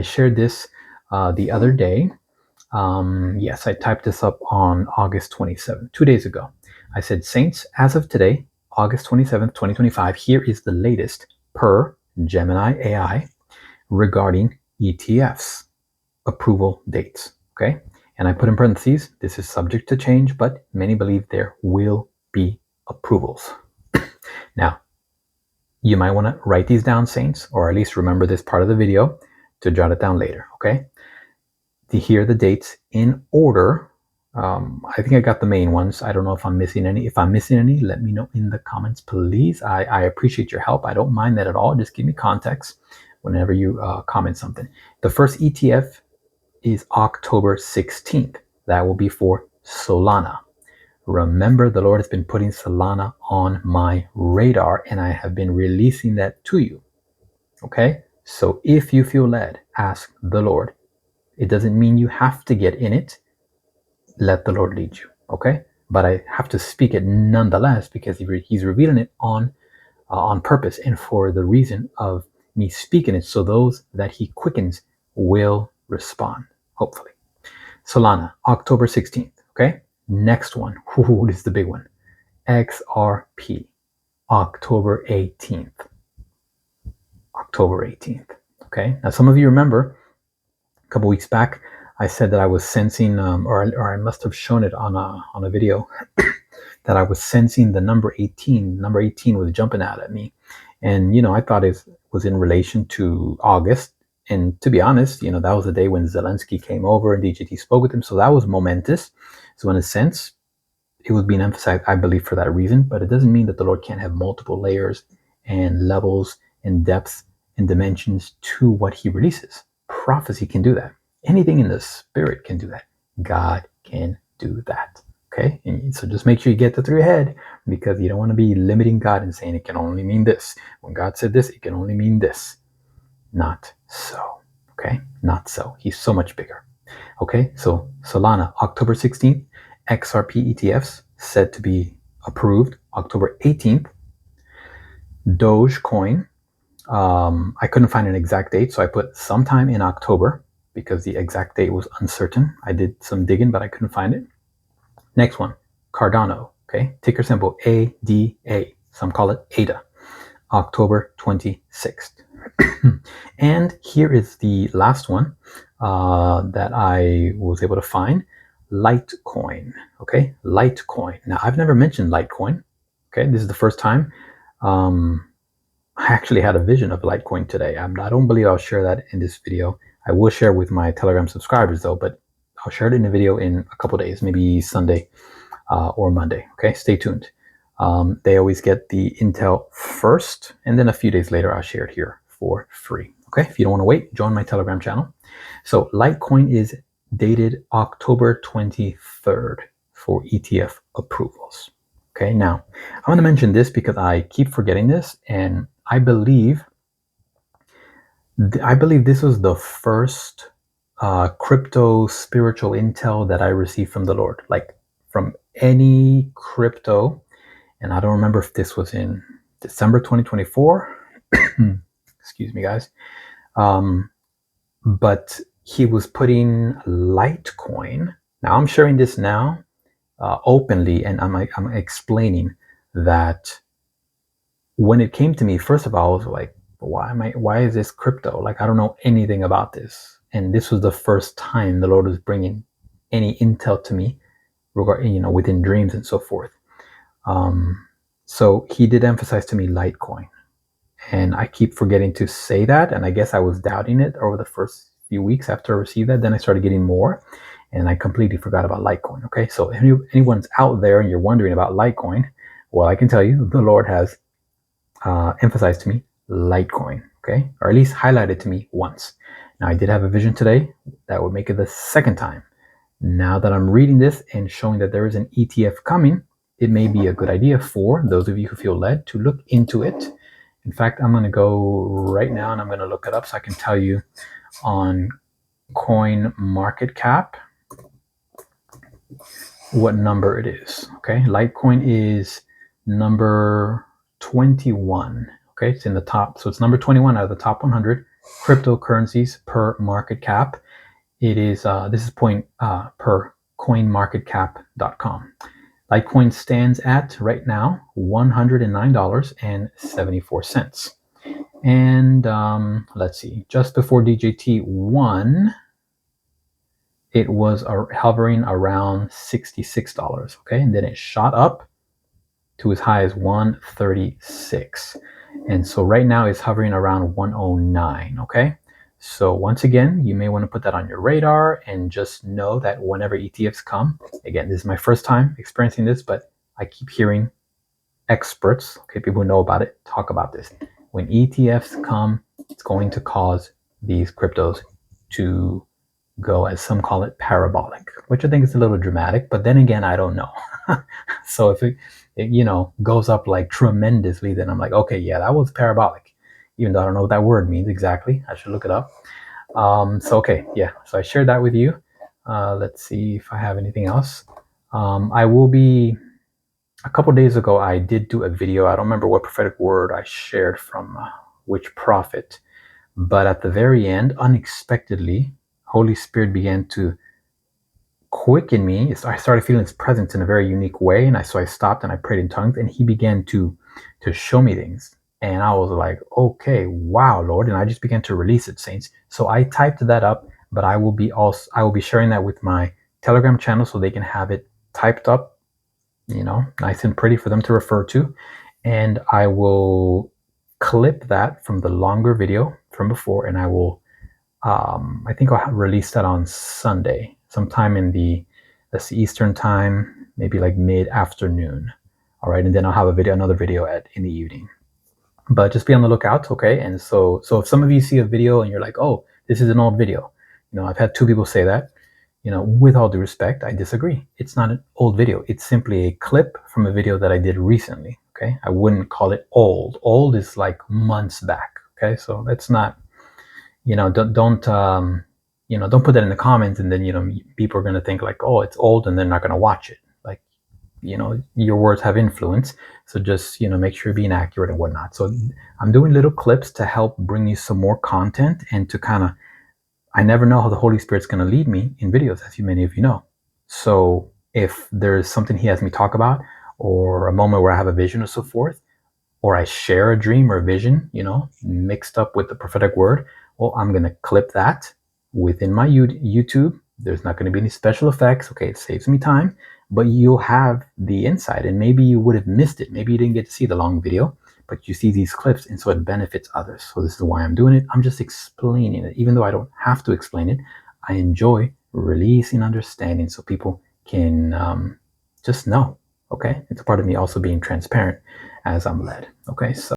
I shared this the other day. Yes, I typed this up on August 27th, 2 days ago. I said, Saints, as of today, August 27th, 2025, here is the latest per Gemini AI regarding ETFs approval dates. Okay. And I put in parentheses, this is subject to change, but many believe there will be approvals. Now, you might want to write these down, Saints, or at least remember this part of the video to jot it down later. Okay. Here are the dates in order. I think I got the main ones. I don't know if I'm missing any. If I'm missing any, let me know in the comments, please. I appreciate your help. I don't mind that at all. Just give me context whenever you comment something. The first ETF is October 16th. That will be for Solana. Remember, the Lord has been putting Solana on my radar, and I have been releasing that to you. Okay? So if you feel led, ask the Lord. It doesn't mean you have to get in it. Let the Lord lead you, okay? But I have to speak it nonetheless because He's revealing it on purpose and for the reason of me speaking it, so those that He quickens will respond, hopefully. Solana, October 16th, okay? Next one, this is the big one. XRP, October 18th. October 18th, okay? Now, some of you remember a couple weeks back, I said that I was sensing, or I must have shown it on a video, that I was sensing the number 18. Number 18 was jumping out at me, and I thought it was in relation to August. And to be honest, that was the day when Zelensky came over and DJT spoke with him, so that was momentous. So in a sense, it was being emphasized, I believe, for that reason. But it doesn't mean that the Lord can't have multiple layers and levels and depths and dimensions to what He releases. Prophecy can do that. Anything in the spirit can do that. God can do that. Okay? And so just make sure you get that through your head, because you don't want to be limiting God and saying it can only mean this. When God said this, it can only mean this. Not so. Okay? Not so. He's so much bigger. Okay? So Solana, October 16th. XRP ETFs said to be approved October 18th. Dogecoin. I couldn't find an exact date, so I put sometime in October, because the exact date was uncertain. I did some digging, but I couldn't find it. Next one, Cardano, okay? Ticker symbol ADA. Some call it ADA. October 26th. And here is the last one that I was able to find. Litecoin, okay? Litecoin. Now, I've never mentioned Litecoin, okay? This is the first time. I actually had a vision of Litecoin today. I don't believe I'll share that in this video. I will share with my Telegram subscribers though, but I'll share it in a video in a couple days, maybe Sunday or Monday. Okay, stay tuned. They always get the intel first, and then a few days later, I'll share it here for free. Okay, if you don't want to wait, join my Telegram channel. So Litecoin is dated October 23rd for ETF approvals. Okay, now I'm going to mention this because I keep forgetting this, and I believe this was the first crypto spiritual intel that I received from the Lord, like from any crypto. And I don't remember if this was in December 2024. Excuse me, guys. But He was putting Litecoin. Now I'm sharing this now openly, and I'm explaining that when it came to me, first of all, I was like, why is this crypto? Like, I don't know anything about this. And this was the first time the Lord was bringing any intel to me regarding, within dreams and so forth. So He did emphasize to me Litecoin, and I keep forgetting to say that. And I guess I was doubting it over the first few weeks after I received that. Then I started getting more, and I completely forgot about Litecoin. Okay. So if anyone's out there and you're wondering about Litecoin, well, I can tell you the Lord has emphasized to me Litecoin, okay, or at least highlighted to me once. Now, I did have a vision today that would make it the second time. Now that I'm reading this and showing that there is an ETF coming, it may be a good idea for those of you who feel led to look into it. In fact, I'm going to go right now and I'm going to look it up so I can tell you on Coin Market Cap what number it is. Okay, Litecoin is number 21. Okay, it's in the top, so it's number 21 out of the top 100 cryptocurrencies per market cap. It is this is point per coinmarketcap.com. Litecoin stands at right now $109.74. And let's see, just before DJT won, it was hovering around $66. Okay, and then it shot up to as high as 136. And so right now it's hovering around 109. Okay, so once again, you may want to put that on your radar and just know that whenever ETFs come, again, this is my first time experiencing this, but I keep hearing experts, okay, people who know about it, talk about this. When ETFs come, it's going to cause these cryptos to go, as some call it, parabolic, which I think is a little dramatic, but then again, I don't know. So if it goes up like tremendously, then I'm like, okay, yeah, that was parabolic, even though I don't know what that word means exactly. I should look it up. So okay, yeah, so I shared that with you. Let's see if I have anything else. I will be, a couple days ago, I did do a video. I don't remember what prophetic word I shared from which prophet, but at the very end, unexpectedly, Holy Spirit began to quicken me. I started feeling His presence in a very unique way, and so I stopped and I prayed in tongues, and He began to show me things, and I was like, okay, wow, Lord, and I just began to release it, saints. So I typed that up, but I will be sharing that with my Telegram channel so they can have it typed up, nice and pretty for them to refer to, and I will clip that from the longer video from before, and I will I think I'll release that on Sunday, sometime in the, let's see, Eastern time, maybe like mid-afternoon. All right, and then I'll have another video in the evening. But just be on the lookout, okay? And so if some of you see a video and you're like, oh, this is an old video, I've had 2 people say that. With all due respect, I disagree. It's not an old video. It's simply a clip from a video that I did recently, okay? I wouldn't call it old. Old is like months back, okay? So that's not, don't put that in the comments, and then, people are going to think like, oh, it's old, and they're not going to watch it. Like, your words have influence. So just, make sure you're being accurate and whatnot. So I'm doing little clips to help bring you some more content and to kind of, I never know how the Holy Spirit's going to lead me in videos, as many of you know. So if there's something He has me talk about, or a moment where I have a vision or so forth, or I share a dream or a vision, mixed up with the prophetic word, well, I'm going to clip that within my YouTube. There's not going to be any special effects. Okay, it saves me time, but you'll have the insight, and maybe you would have missed it. Maybe you didn't get to see the long video, but you see these clips, and so it benefits others. So this is why I'm doing it. I'm just explaining it. Even though I don't have to explain it, I enjoy releasing understanding so people can just know. Okay, it's a part of me also being transparent as I'm led. Okay, so